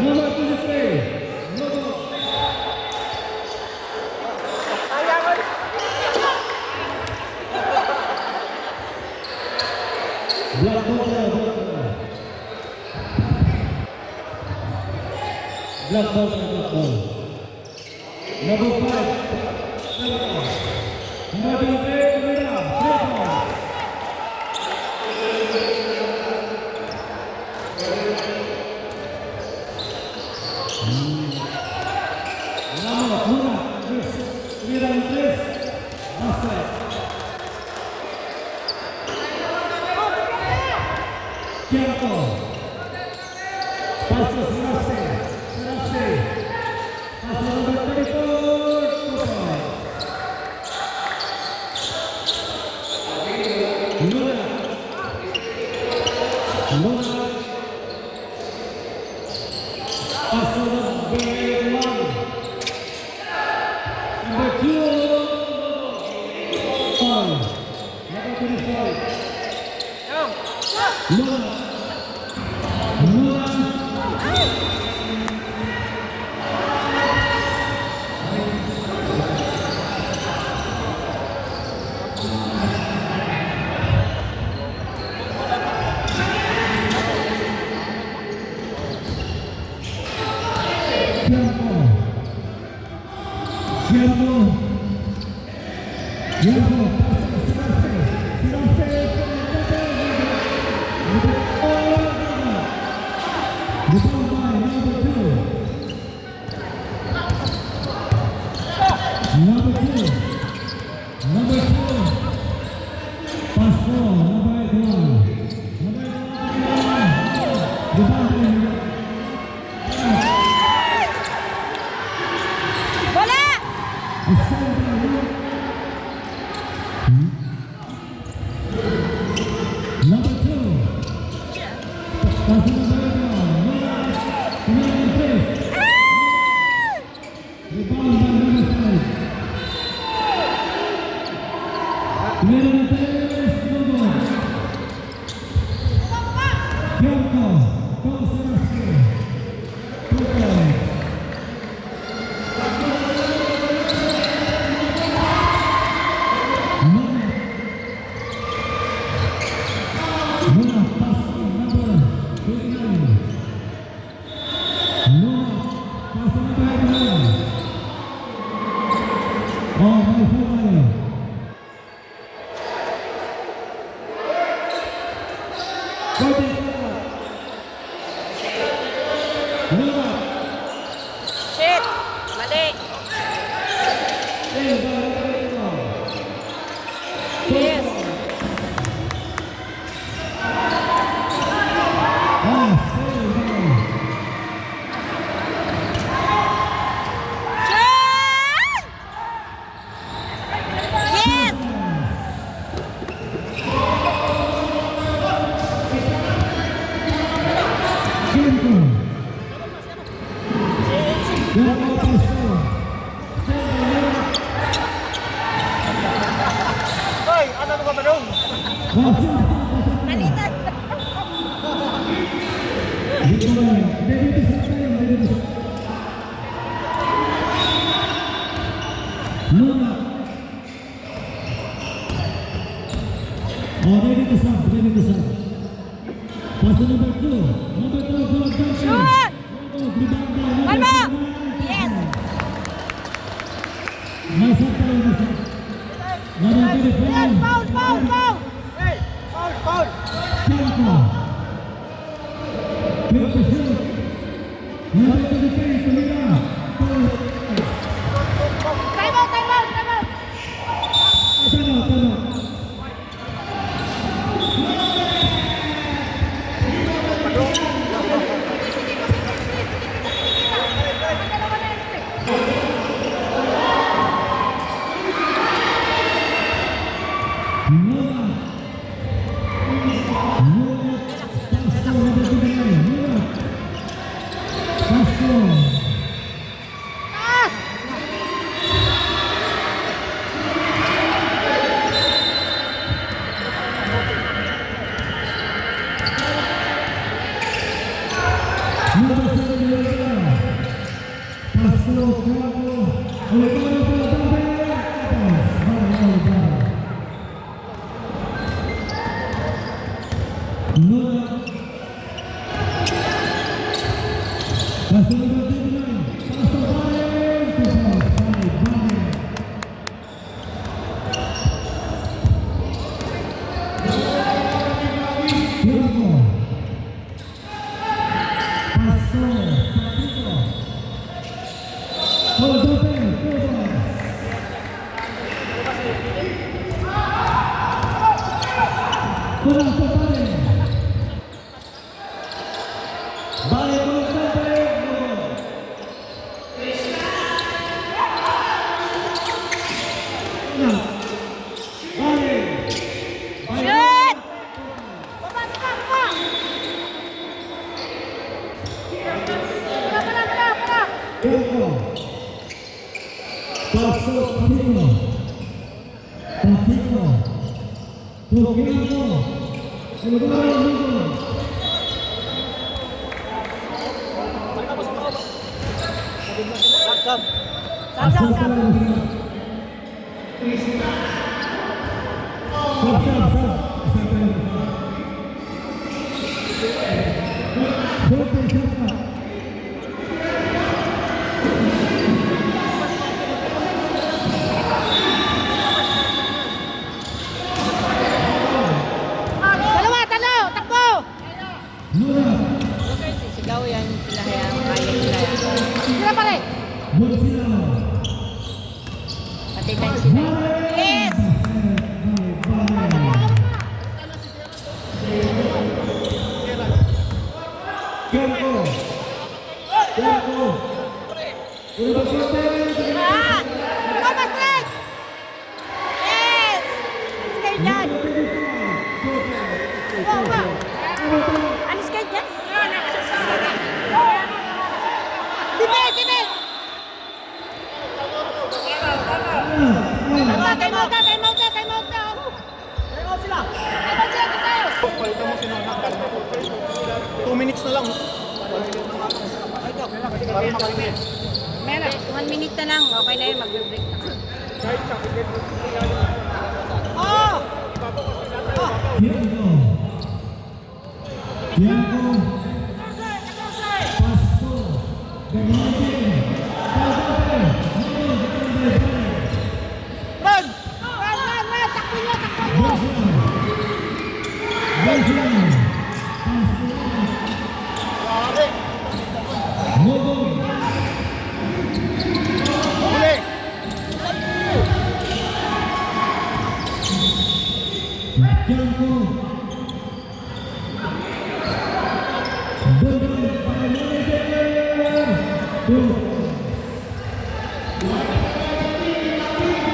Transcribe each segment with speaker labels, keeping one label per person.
Speaker 1: Number 23. Number. Black ball. Black ball. Number 5. Number 23.
Speaker 2: Shit! Mali! Yes! Yes! Hoy, ano ka ba doon? Nalitan! Shoot! Palma! Yes! Yes! Foul! Foul! Foul! Hey! Foul! Foul! Time out! Time out! Time out!
Speaker 1: Pastor.
Speaker 2: Shoot! Baba, baba, baba! Baba! Dalawa, talo, takbo!
Speaker 3: Sigaw yan sila kaya kaya nila yan.
Speaker 2: Sila pare!
Speaker 3: Pati tayo sila.
Speaker 2: Yes! Ah! Baba, straight! Yes! Stay dyan! Baba! Ano skate dyan? Dibet! Dibet! Time out na! Time out na! Time out na! Time out sila! Time out sila! Tayo!
Speaker 4: Palitan mo sinunod. 2 minutes na lang. Para makalimutan.
Speaker 3: Meron. 1 minute na lang. Okay na yun. Mag-break na.
Speaker 2: Oh! Run! Run! Run! Run! Takbo nyo! Takbo nyo!
Speaker 4: Huli!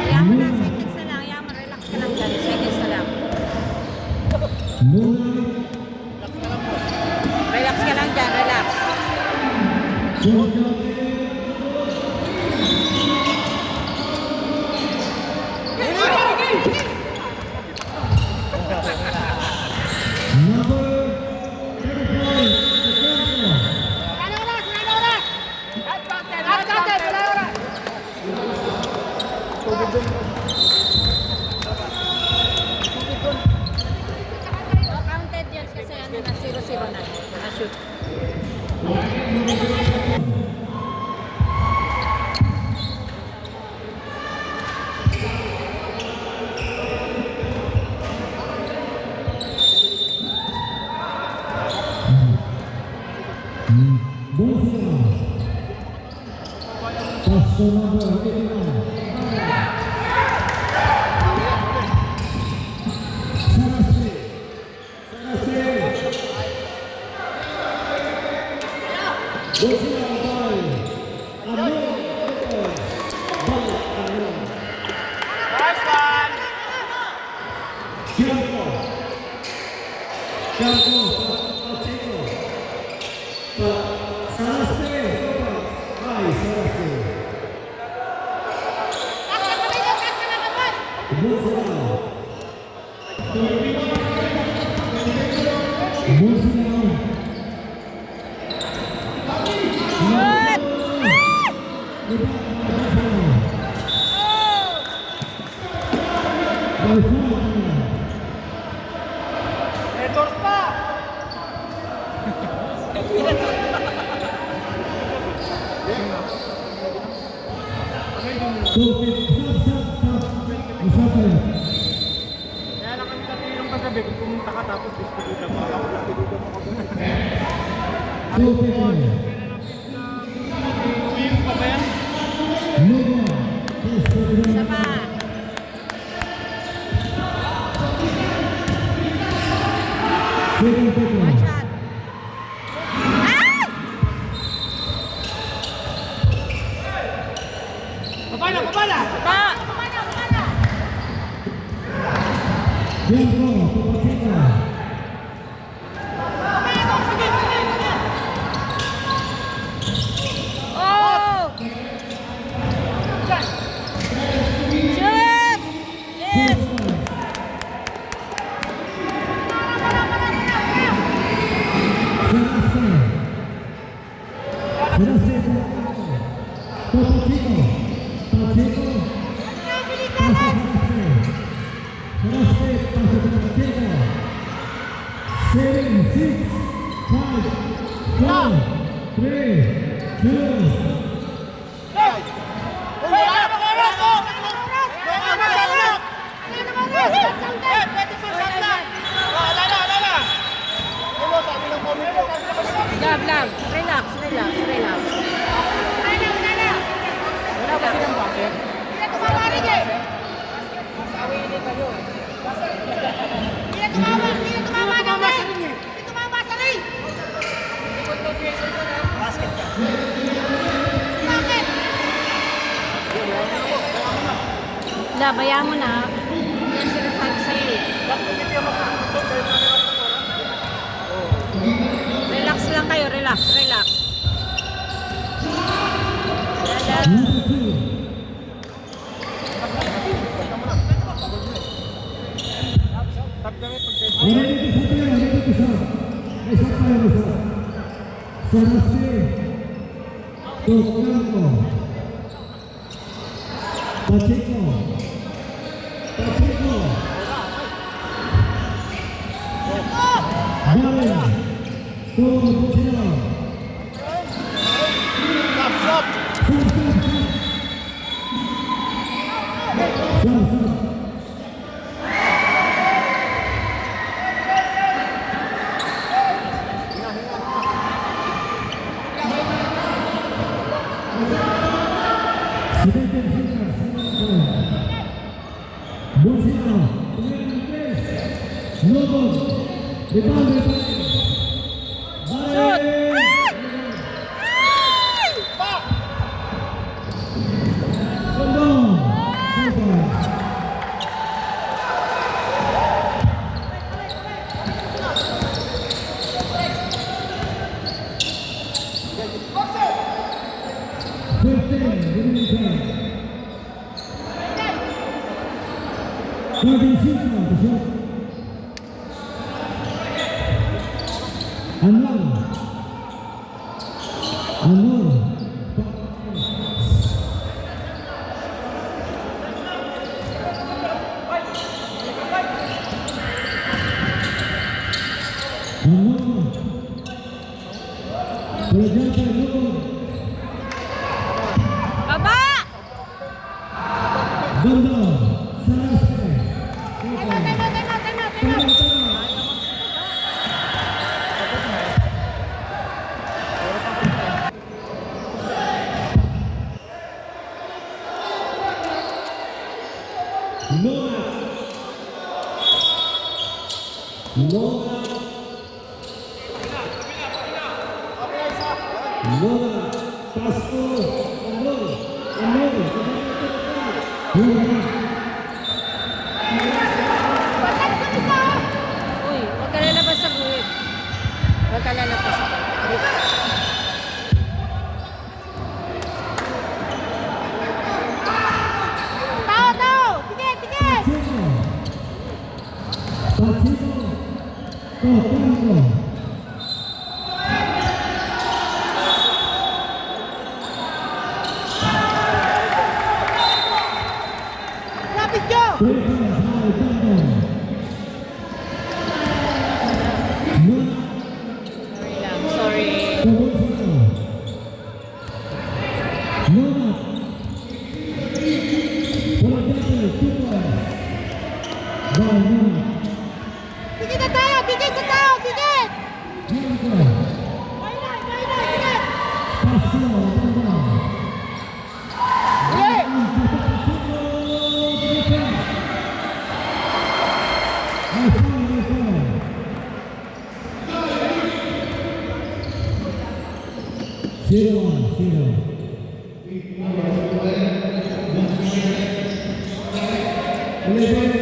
Speaker 3: Kaya mo na. Seconds na lang. Kaya mo. Relax ka lang dyan. Seconds na lang. Relax ka lang dyan. Relax.
Speaker 2: Wala na oras! Wala na oras! At counted! Wala na oras!
Speaker 3: Counted yan kasi ano na 0-0 na. Naka-shoot.
Speaker 2: Taas ka kamay nyo! Taas ka na kamay!
Speaker 4: Kaya lang kami dati yung kagabi, kung pumunta ka tapos distributa mo. Tapos distributa mo ka doon. Uwi mo pa ba yan?
Speaker 3: Isa pa. One shot. Ay!
Speaker 2: Babala, babala!
Speaker 3: Pa! Oh! Shoot! Yes! Love lang. Relax, relax, relax.
Speaker 4: Wala ba silang bakit?
Speaker 3: Labaya mo na. Yan sinasabi sa'yo eh. Relax lang kayo, relax, relax. Yan.
Speaker 4: Stop kami pag stop!
Speaker 3: Baba! Uy, huwag ka lalabas sa guhit. Huwag ka lalabas sa guhit.
Speaker 2: Tao, tao! Tigit, tigit! Dikit na tayo! Dikit sa tao! Dikit! Mainay! Dikit! Ulit!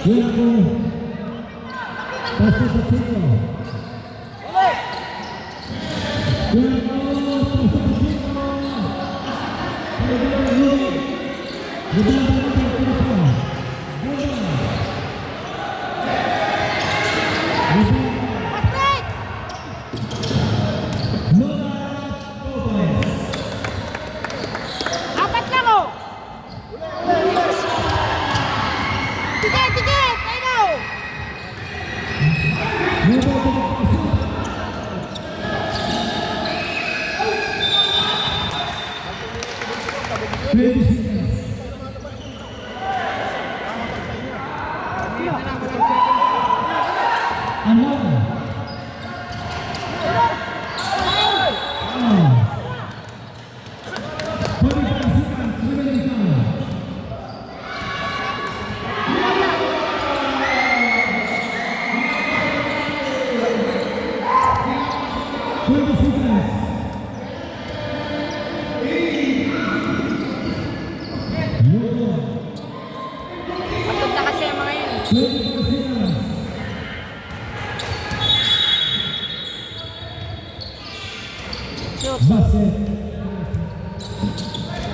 Speaker 1: Zero. Apat lang oh! Dikit! Ayun oh! Pagod na kasi ang mga yun. Shoot.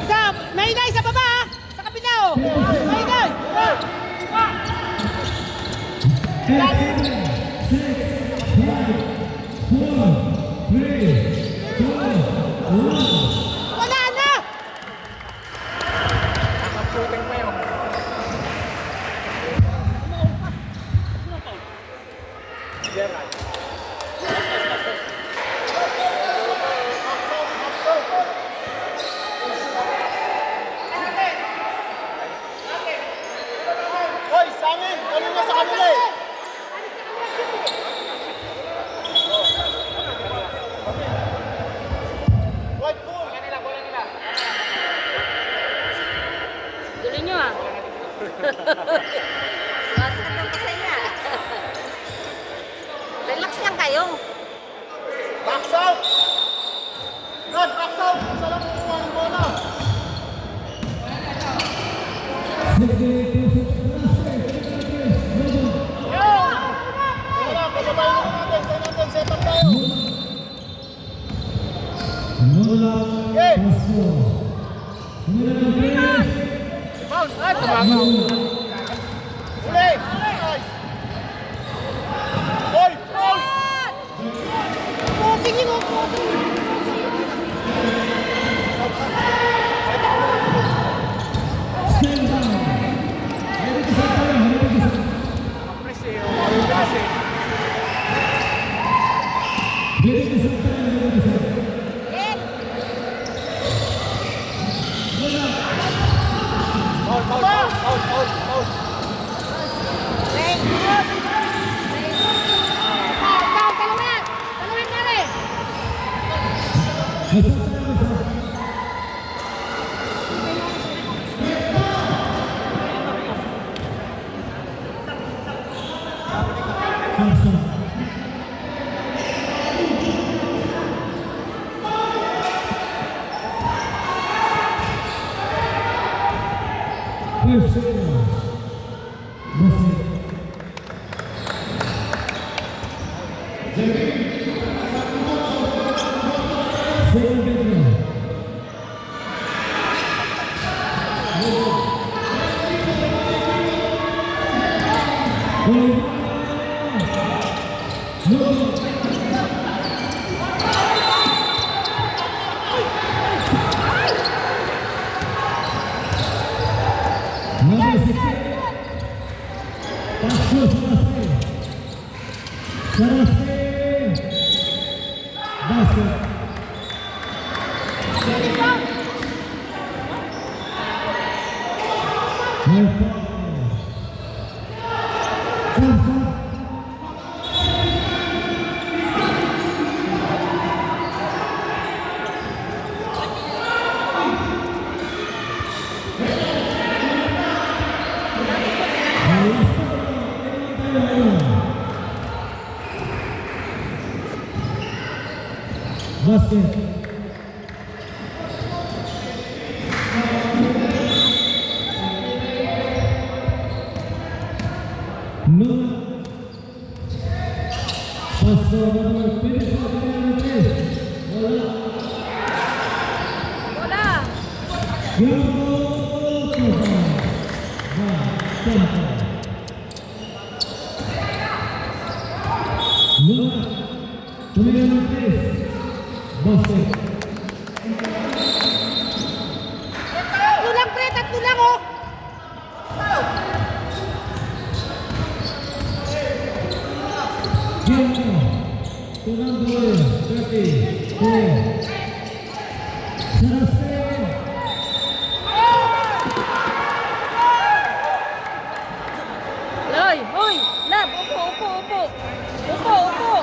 Speaker 1: Isa! Mainay sa baba ah! Sa kabila oh! Mainay! Wala na!
Speaker 4: Nakaputeng pa yun. Gerald. Hoy, Sammy! Ano nga sa kanila eh? White ball! Bola nila.
Speaker 3: Tuloy nyo ah. Sumasakat ang kasaya. Relax lang kayo.
Speaker 4: Box out! Rod, box out! Isa lang kukuha ng bola. Wala, pagabayin natin. Tayo natin, set up tayo. Bounce! Ay, tumabaw. Uli! Nice! Boy! Boy!
Speaker 2: Posing yun oh! Posing!
Speaker 4: Out, out, out, out, out, out.
Speaker 2: Talungan! Talungan na rin!
Speaker 5: First winner. Basket. Second winner. Number 16. Pasco Sarasate. Basket. Basket. Nuna. Pasco nomor 24. Bola.
Speaker 3: Bola.
Speaker 5: Nuna. Basket.
Speaker 1: Tatlo lang, pre. Tatlo lang, oh.
Speaker 5: Game to number 34. Sarasate.
Speaker 3: Loy, hoy. Lab, upo, upo, upo. Upo, upo.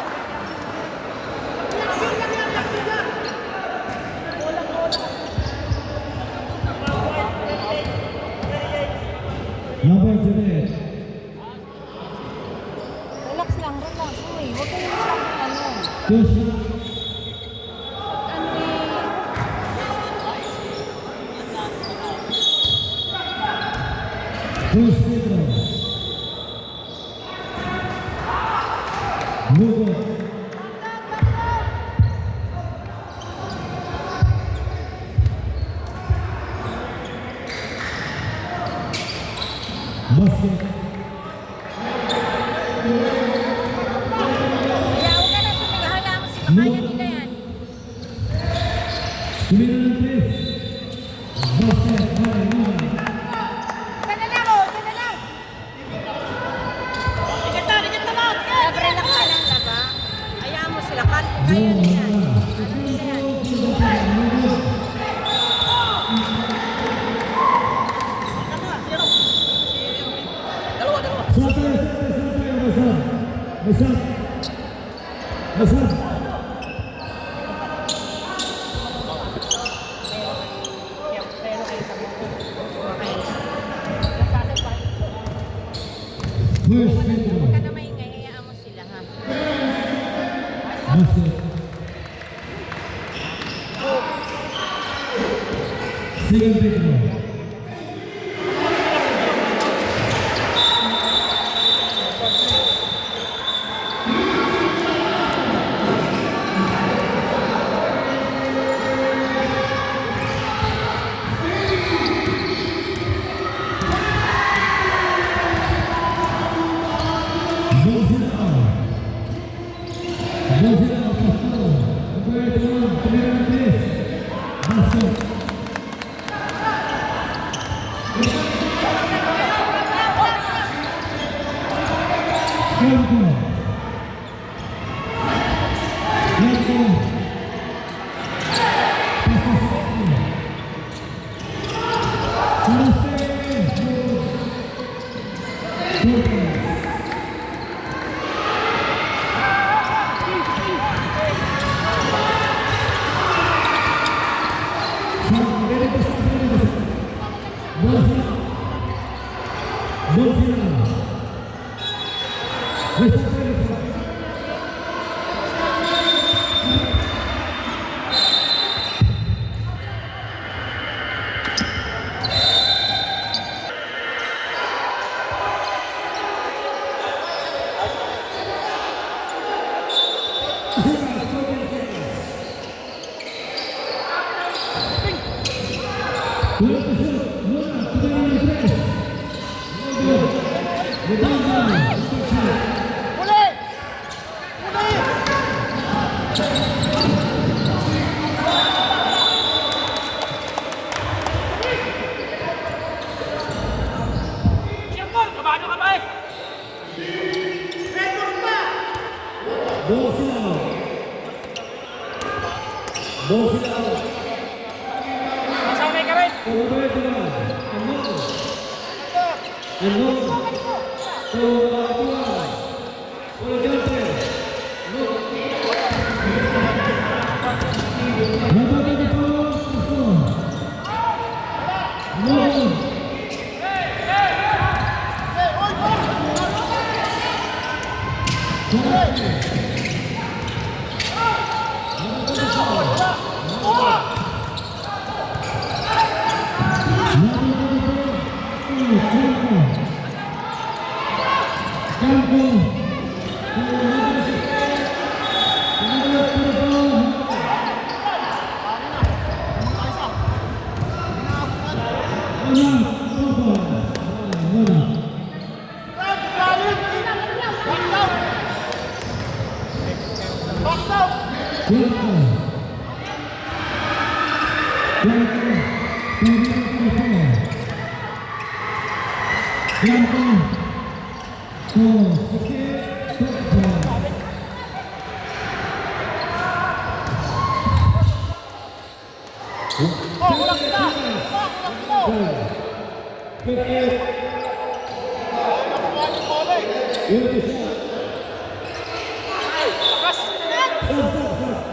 Speaker 5: Number 28.
Speaker 3: Relax lang, relax. Uy, huwag kayo masyadong ano.
Speaker 5: Two shot.
Speaker 3: Ano eh.
Speaker 5: First free throw. Move on. Basket.
Speaker 3: Kaya huwag ka na sumigaw. Hayaan mo sila. Kaya nila yan.
Speaker 5: Tumira ng tres. Basket. Nuna.
Speaker 1: Sana lang, oh. Sana lang. Dikit na lang.
Speaker 3: Lab, relax ka lang, lab, ha? Hayaan mo sila. Kaya nila yan. Alam nila yan.
Speaker 5: Masad. First free throw.
Speaker 3: Huwag ka na maingay. Hayaan mo sila, ha?
Speaker 5: Basket. Second free throw.
Speaker 4: Uli! Uli!
Speaker 2: Siyempre, kabado ka ba eh? Masanay ka rin.
Speaker 4: Box out! Oh, walang kita! Walang kita! Nakuha yung bola eh.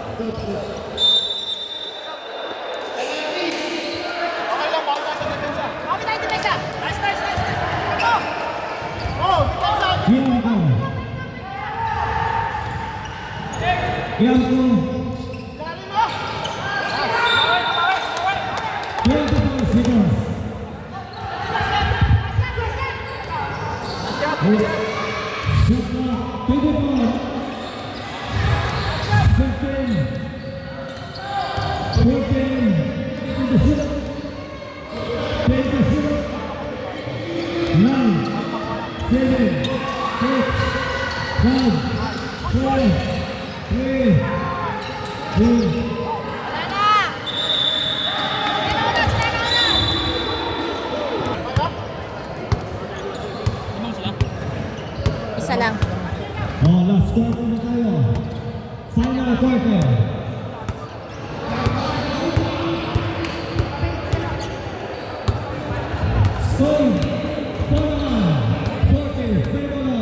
Speaker 4: Okay lang, bawal tayo sa depensa.
Speaker 1: Okay tayo, Timesa.
Speaker 2: Nice, nice, nice.
Speaker 4: Oh, depensa! Galing mo!
Speaker 3: Isa lang.
Speaker 5: Oh, last quarter na tayo. Final quarter. Score, Panama, 40, Panama,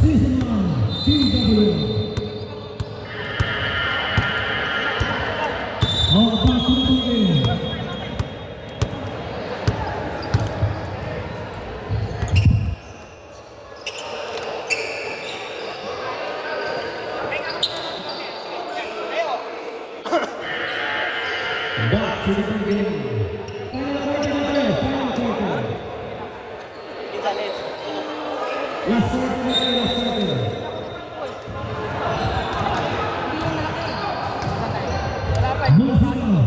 Speaker 5: Season 1, TW. Oh, pasok na tayo. Back to the game. Final quarter na tayo, final quarter. Last quarter na tayo, last quarter. Masino.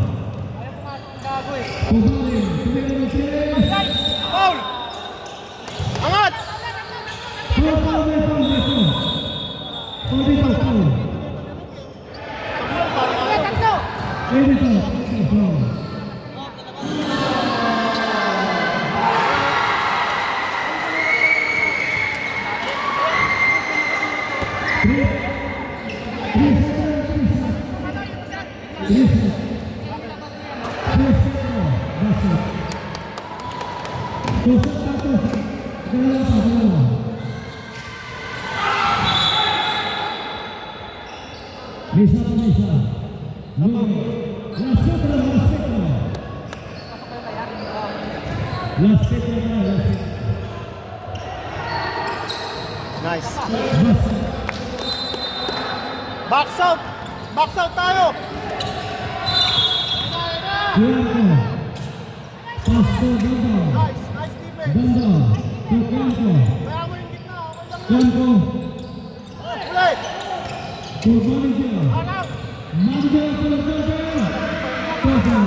Speaker 5: Kubarin, tumira ng siyempre.
Speaker 4: Foul! Angat!
Speaker 5: Foul, foul, may foul, may foul. Foul dito, foul.
Speaker 1: Tatlo.
Speaker 5: May dito, foul. Bisa, bisa. Last second.
Speaker 4: Nice. Box out! Box out tayo!
Speaker 5: Pasto Banda.
Speaker 4: Nice, nice defense.
Speaker 5: Banda. Tukanko.
Speaker 4: Kaya mo yung gitna, okay lang.
Speaker 5: Kanko.
Speaker 4: Ulit!
Speaker 5: Manager.
Speaker 4: Harap!
Speaker 5: Manager for the Kofa.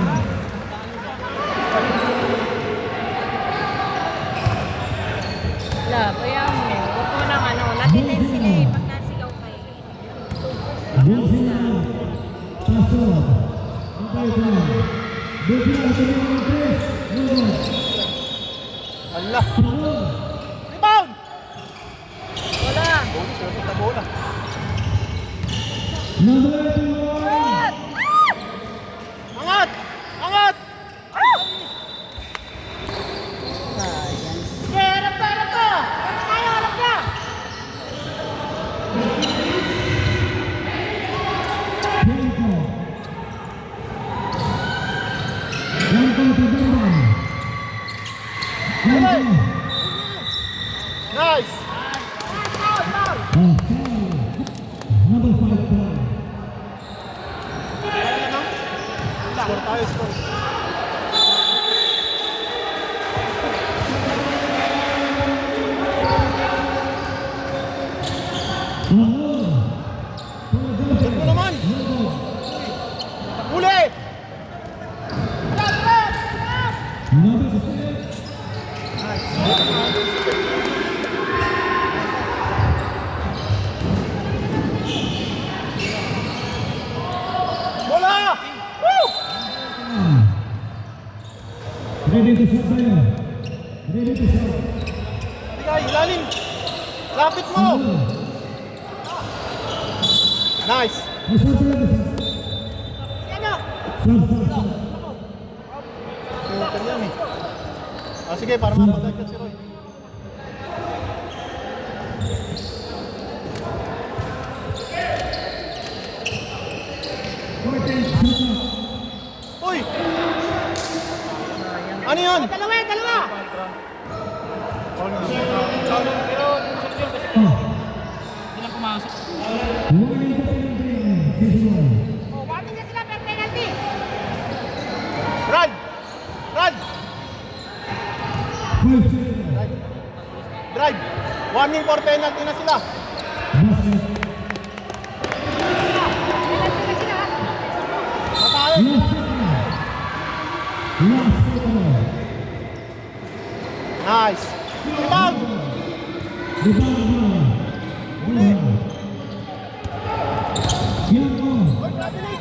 Speaker 4: Allah. Rebound!
Speaker 3: Wala.
Speaker 4: Surot na bola.
Speaker 5: Number 81.
Speaker 4: Angat! Angat!
Speaker 1: Sige, harap ka, harap ka. Harap tayo, harap ka.
Speaker 4: Nice!
Speaker 5: Number 5.
Speaker 4: Score tayo, score. Check mo naman! Huli!
Speaker 5: Number 6.
Speaker 4: Bola! Woo!
Speaker 5: Ready to shot tayo. Ready to shot.
Speaker 4: Bigay, ilalim! Lapit mo! Nice!
Speaker 5: Shot tayo.
Speaker 1: Ano?
Speaker 5: Shot.
Speaker 4: Shooter yan eh. Ah, sige, para mapadagkat si Roy. Uy! Ano yun?
Speaker 1: Dalawa, dalawa. Oh, warning na sila, per penalty.
Speaker 4: Run! Run! Drive! Warning for penalty na sila.
Speaker 1: Penalty na sila.
Speaker 4: Matayin! Nice! Rebound! Huli! Oy, Bradley!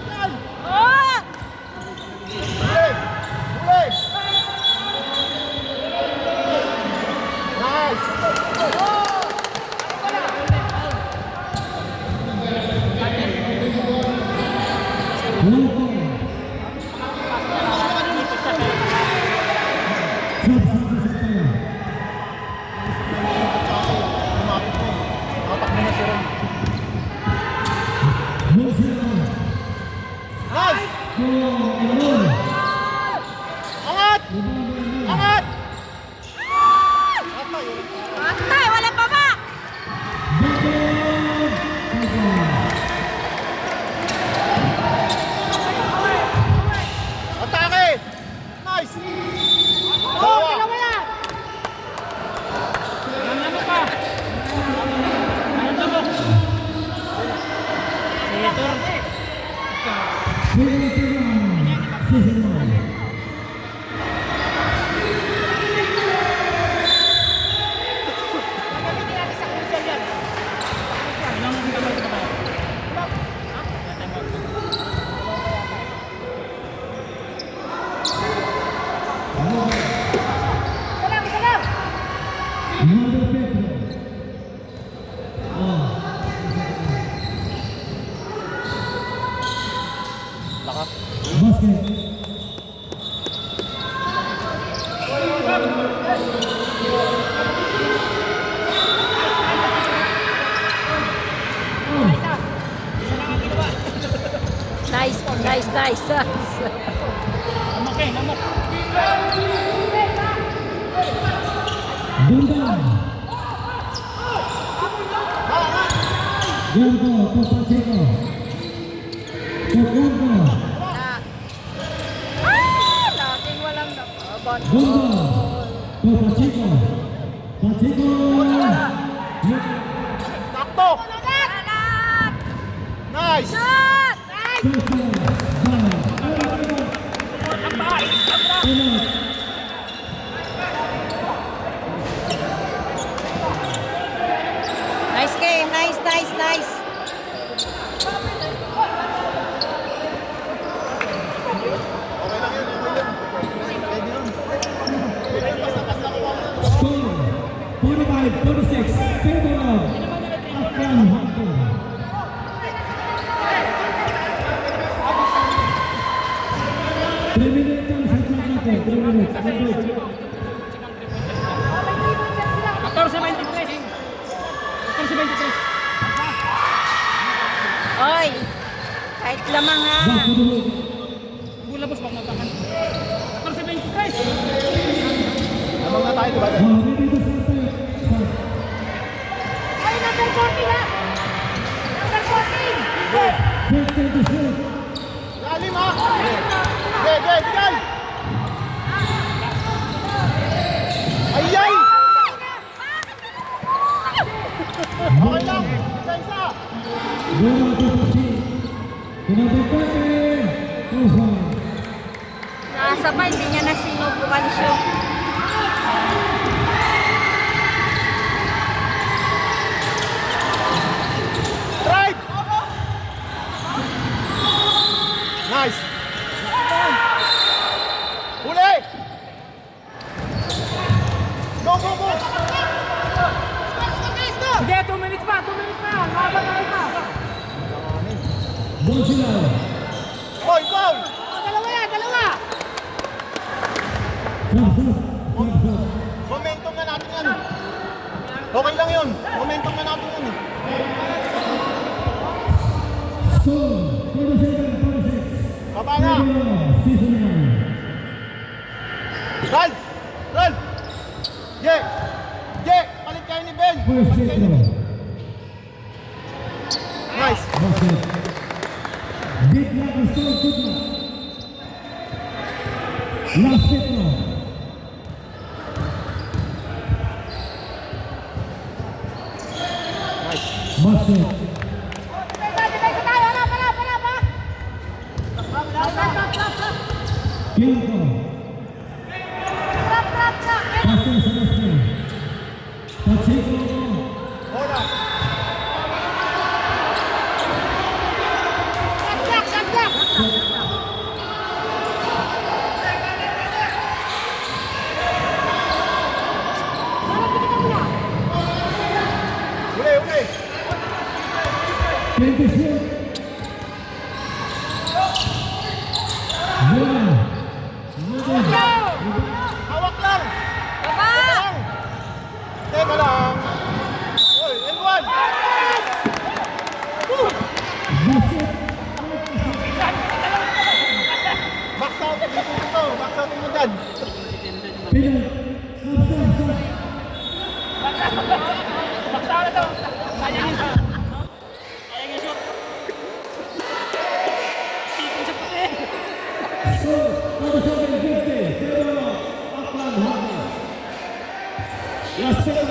Speaker 4: Yan!
Speaker 3: Oh!
Speaker 4: Huli! Huli! Nice! Lumapit mo. Nakatakbo na si Ron. Nice! Angat! Angat! Atay,
Speaker 3: Antay, wala pa ba?
Speaker 4: atake! Nice!
Speaker 1: Oh,
Speaker 4: Dalawa!
Speaker 1: dalawa yan. Gagamitin natin sa crucial yan. Salam, salam.
Speaker 4: Lakas.
Speaker 3: Nice, nice, nice, nice. Laging walang nakaban.
Speaker 4: Takto!
Speaker 3: Anak!
Speaker 4: Nice!
Speaker 3: Shot! Nice game, nice, nice, nice.
Speaker 5: out. Afghan Hunter. 3 minutes ang sa clock natin. 3 minutes.
Speaker 2: 14-23. 14-23.
Speaker 3: Oy, kahit lamang ha.
Speaker 5: Back to the hoop.
Speaker 2: Bola boss, bang nagtakan. 14-23.
Speaker 4: Abang na tayo, diba?
Speaker 5: Ready to start. Start.
Speaker 1: Ay, number 14 ha! Number 14!
Speaker 5: Take time to shoot.
Speaker 4: Lalim ha! Bigay! Ayay! Okay lang! Isa!
Speaker 5: Bola to 15. To number 30. Over.
Speaker 3: Nakasabay, hindi niya nasinubukan siya.
Speaker 4: Right! Nice! Huli! Go!
Speaker 2: Hindi, 2 minutes pa. 2 minutes pa. Laban na rin pa.
Speaker 5: Ball sila.
Speaker 4: Boy!
Speaker 1: Oh, dalawa yan, dalawa!
Speaker 5: Stop.
Speaker 4: Momentum na natin yan. Okay lang yun. Momentum na natin yan.
Speaker 5: Score. 47-46.
Speaker 4: Baba na!
Speaker 5: Season 1.
Speaker 4: Run! Palit kayo ni Ben!
Speaker 5: First
Speaker 4: Palit
Speaker 5: free
Speaker 4: kayo ni Ben!
Speaker 5: throw.
Speaker 4: Nice!
Speaker 5: Basket. Big block and score. Good luck. Last free throw. Basket.
Speaker 1: Depensa tayo, para!
Speaker 5: Kinko.
Speaker 1: Trap!
Speaker 5: Pastor sa basket. Pacheco.
Speaker 4: Bola!
Speaker 1: Shot clock!
Speaker 4: Huli!
Speaker 5: 20 shoot. Bola.
Speaker 4: Hawak lang!
Speaker 3: Baba!
Speaker 4: Teka lang! Uy, N1!
Speaker 5: Basket.
Speaker 4: Box out! Dito! Box out mo dyan!
Speaker 5: Pinag. Stop.
Speaker 2: Baksa na to. Sayangin ha. Sayangin shoot. Sipin sa puti.
Speaker 5: Score. 47-50. Zero. Aklan Hunter. Last free throw.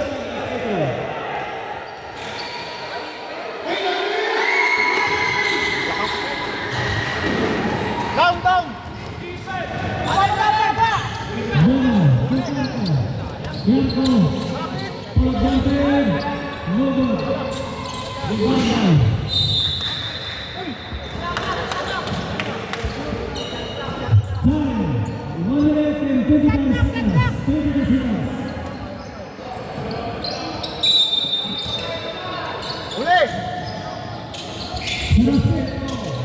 Speaker 4: Down!
Speaker 5: Bola. Kinko. Pagbantin. Logo. Dibanay. Time. 125 seconds. 22 seconds.
Speaker 4: Huli!
Speaker 5: Basket.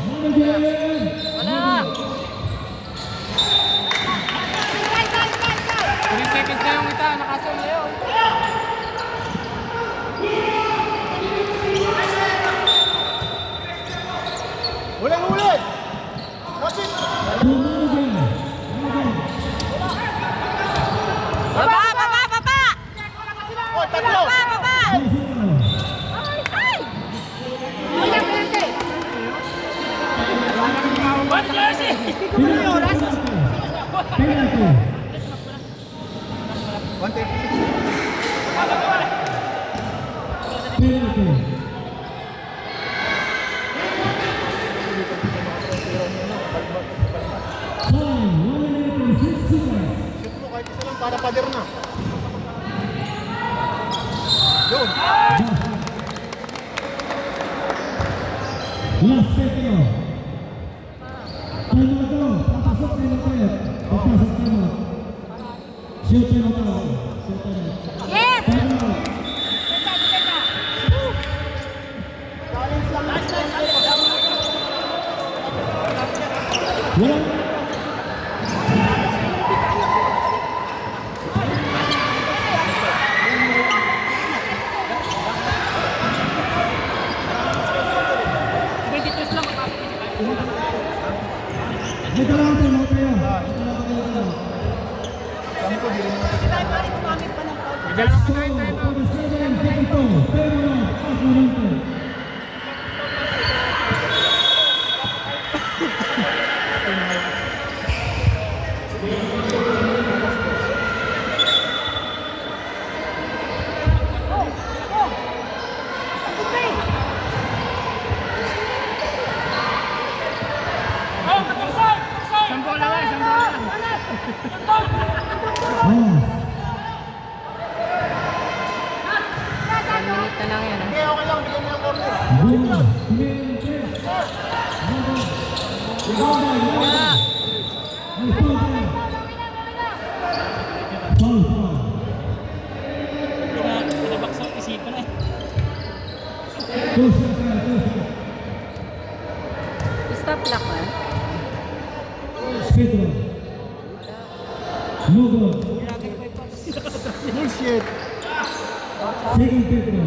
Speaker 5: Manager.
Speaker 3: Wala!
Speaker 2: 3 seconds na yung ita. Nakasol na yun.
Speaker 4: Huli! That's it!
Speaker 5: To manager.
Speaker 3: Baba!
Speaker 4: Oh, tatlo!
Speaker 3: Baba! Ay!
Speaker 2: What jersey?
Speaker 5: Penalty.
Speaker 4: 136.
Speaker 5: Penalty. Time. 106 seconds.
Speaker 4: Shoot mo kahit isa lang para pader na. Yun!
Speaker 5: Last free throw. Time na to. Papasok kayo ng tayo. Papasok kayo. Shoot kayo na to. Shoot kayo.
Speaker 3: Yes!
Speaker 5: Time out. Wala. May dalawa tayo, mga tayo.
Speaker 4: Kami ko, di rin naman.
Speaker 1: Sila ay pari gumamit pa ng foul.
Speaker 5: So, for the 7, Tito, pero at Morante.
Speaker 2: Isang bola lang, isang bola lang.
Speaker 5: Oh.
Speaker 3: 1 minute na lang yan.
Speaker 4: Hindi, okay lang. Bigyan mo ng corner.
Speaker 5: Bola. Tumingin ng 3.
Speaker 3: Wala.
Speaker 5: May foul tayo. Foul, foul.
Speaker 2: Pinabaksak isipan na eh.
Speaker 5: Two shot tayo, two shot.
Speaker 3: Stop lock ah.
Speaker 5: Pedro. No goal.
Speaker 4: Bullshit.
Speaker 5: Second Pedro.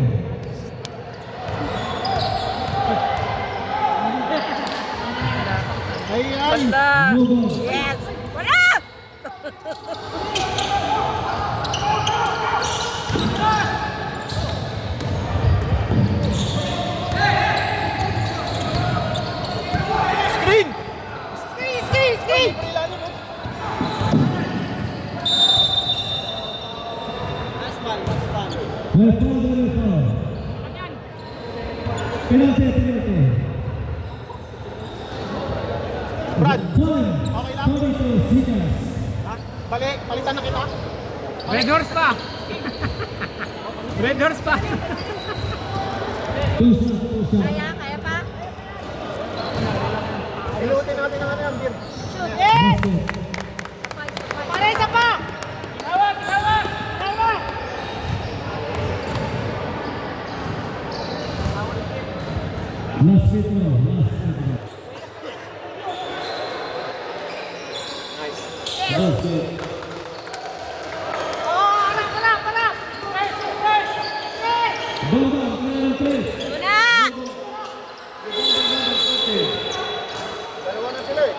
Speaker 4: Ay, ay.
Speaker 3: Basta.
Speaker 5: No goal.
Speaker 3: Yes. Wala!
Speaker 4: Screen!
Speaker 1: Screen!
Speaker 4: Ilalim mo.
Speaker 5: May foul, may foul. Penalty, penalty.
Speaker 4: Brad,
Speaker 5: Time.
Speaker 4: okay lang?
Speaker 5: 42 seconds.
Speaker 4: Ha? Palitan na kita?
Speaker 2: Red horse pa. Red horse pa.
Speaker 5: Two shot, two shot.
Speaker 3: Kaya pa?
Speaker 4: Ilutin natin ang ano yung beer.
Speaker 1: Yes!
Speaker 5: Basket.
Speaker 1: Pare, isa pa!
Speaker 2: Tawag, tawag.
Speaker 1: Tawag!
Speaker 5: Last Pedro, last Pedro. Basket.
Speaker 1: Oh, harap! Yes!
Speaker 5: Bola, kaya ng 3.
Speaker 3: Wala!
Speaker 4: Dalawa na sila eh.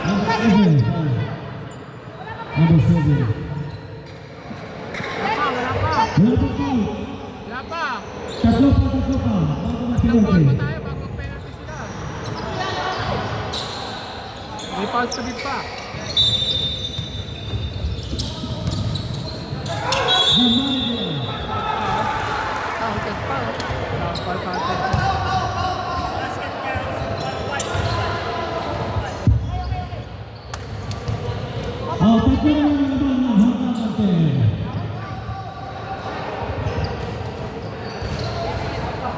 Speaker 5: Number 7. Number 7. Wala pa foul.
Speaker 2: Wala pa.
Speaker 5: Tatlo pa. Bago na
Speaker 2: Ilang ball pa
Speaker 5: penalty.
Speaker 2: tayo bago penalty sila. May foul sa bid pa.
Speaker 5: The manager.
Speaker 3: Counted pa.
Speaker 2: Foul counted.
Speaker 5: Tatlo na lang naman ang hanggang natin.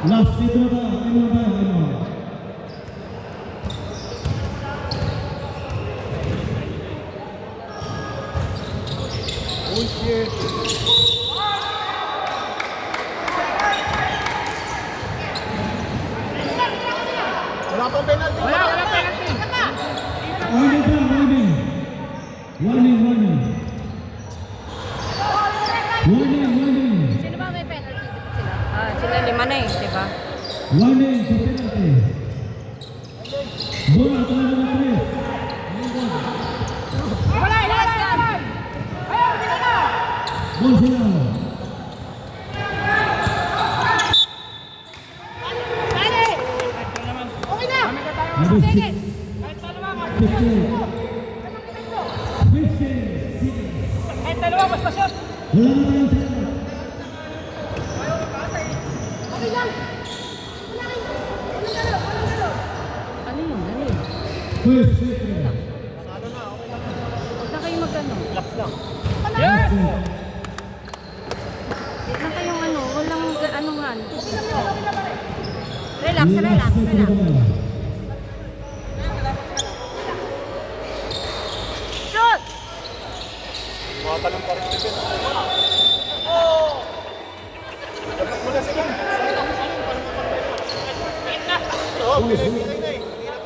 Speaker 5: Last Pedro ba? Ano ba?
Speaker 4: Bullshit. Wala pang penalty.
Speaker 2: Wala penalty.
Speaker 5: Warning ba? Warning.
Speaker 3: Sino ba may penalty dito sila? Sila 5 na eh, di ba?
Speaker 5: Warning sa penalty. Bola, talaga na 3.
Speaker 1: Wala! Ayaw, hindi na!
Speaker 5: Ball sila.
Speaker 1: Pare! Okay na!
Speaker 5: Number 6.
Speaker 1: Sige!
Speaker 5: 15.
Speaker 1: Kahit dalawa, mas pa-shot!
Speaker 5: Wala na tayong sila.
Speaker 1: Okay lang!
Speaker 3: Ano yun? Ano yun?
Speaker 5: First, second.
Speaker 3: Huwag na kayo magano.
Speaker 2: Yes!
Speaker 3: Huwag na kayong ano. Walang ano nga. Relax.
Speaker 5: Last Pedro ba?
Speaker 3: Shoot!
Speaker 4: Mga tanong pa rin dito. Oh! Dapat mo na sila. Oo, pinay na eh. Kanina pa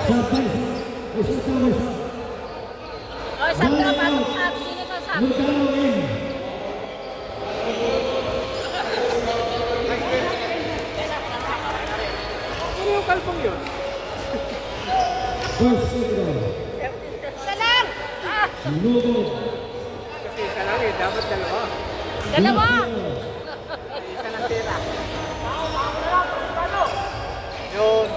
Speaker 5: Sampai. Isang tawag sa.
Speaker 3: O, Sandra, pasok sa akin. Sino ka sa akin?
Speaker 5: Lugano in.
Speaker 2: Ano yung kalpong yun?
Speaker 5: First signal.
Speaker 1: Isa lang!
Speaker 5: Lugo.
Speaker 2: Kasi isa lang eh, dapat dalawa.
Speaker 3: Dalawa!
Speaker 2: Isa lang tira.
Speaker 4: Yun.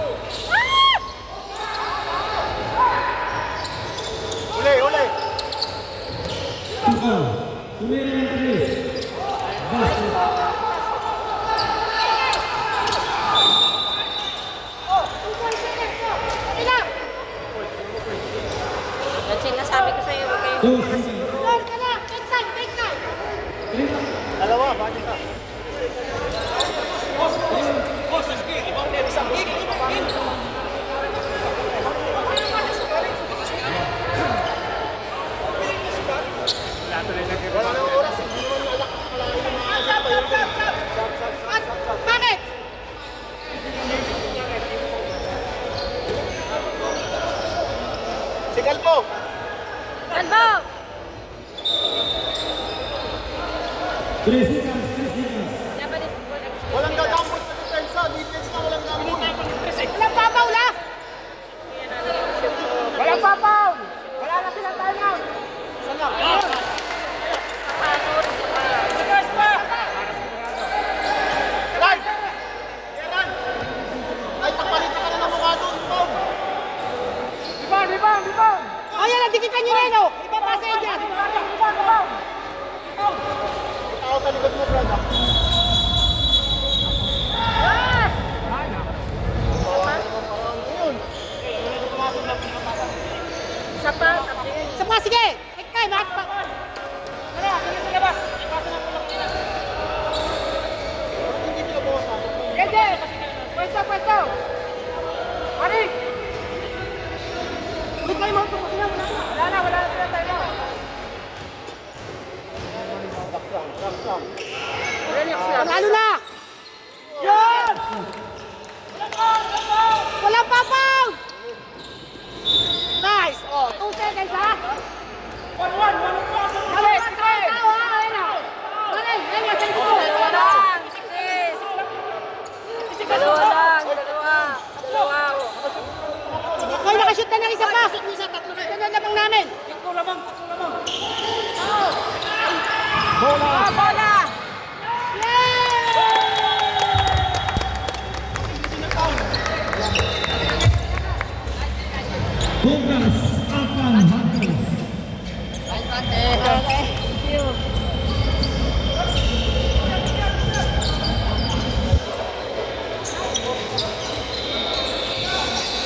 Speaker 4: Uli, uli.
Speaker 5: Tuka. Tumira ng 3. Basket.
Speaker 1: Ila!
Speaker 3: Yan sinasabi ko sa'yo, huwag kayong
Speaker 5: Two seconds.
Speaker 1: Lord, ka na! Take time, take time!
Speaker 4: Dalawa, bakit ka?
Speaker 2: Wala tuloy na
Speaker 4: Wala nang oras. Hindi naman alak. Palagi ng mga kasap pa yun.
Speaker 1: At, bakit?
Speaker 4: Sigal po.
Speaker 3: Kalbo!
Speaker 5: 3 seconds. 3 seconds.
Speaker 3: Japanese football experience.
Speaker 4: Walang dadambot sa depensa. Defense na walang dambot.
Speaker 1: Walang papaw la!
Speaker 2: Walang papaw! Wala na silang timeout!
Speaker 4: Ray! Kieran! Ay, tapalitan ka na ng mukha doon. Tom!
Speaker 2: Rebound!
Speaker 1: O yan, dikitan nyo rin o! Ipapasa yan dyan!
Speaker 4: Tao sa likod mo, brad.
Speaker 3: Isa pa.
Speaker 1: Isa pa, sige! Take time, ha?
Speaker 4: Hindi sila buwasan.
Speaker 2: Gende! Pwesto! Arik!
Speaker 1: Ulit kayo mga tupo sila, wala na.
Speaker 2: Wala na silang timeout!
Speaker 3: Relax lang.
Speaker 1: Panalo na! Yan! Walang papaw! Nice! Oh, 2 seconds, ha? 1-1! Tao, ha? Ayun, ha? Ayun, ayun, sa likod mo.
Speaker 3: Dalawa lang. Please. Dalawa.
Speaker 1: Okay, nakashoot na ng isa pa. Ito na lamang namin.
Speaker 3: Bola!
Speaker 5: Bukas akan habis.
Speaker 3: Okay.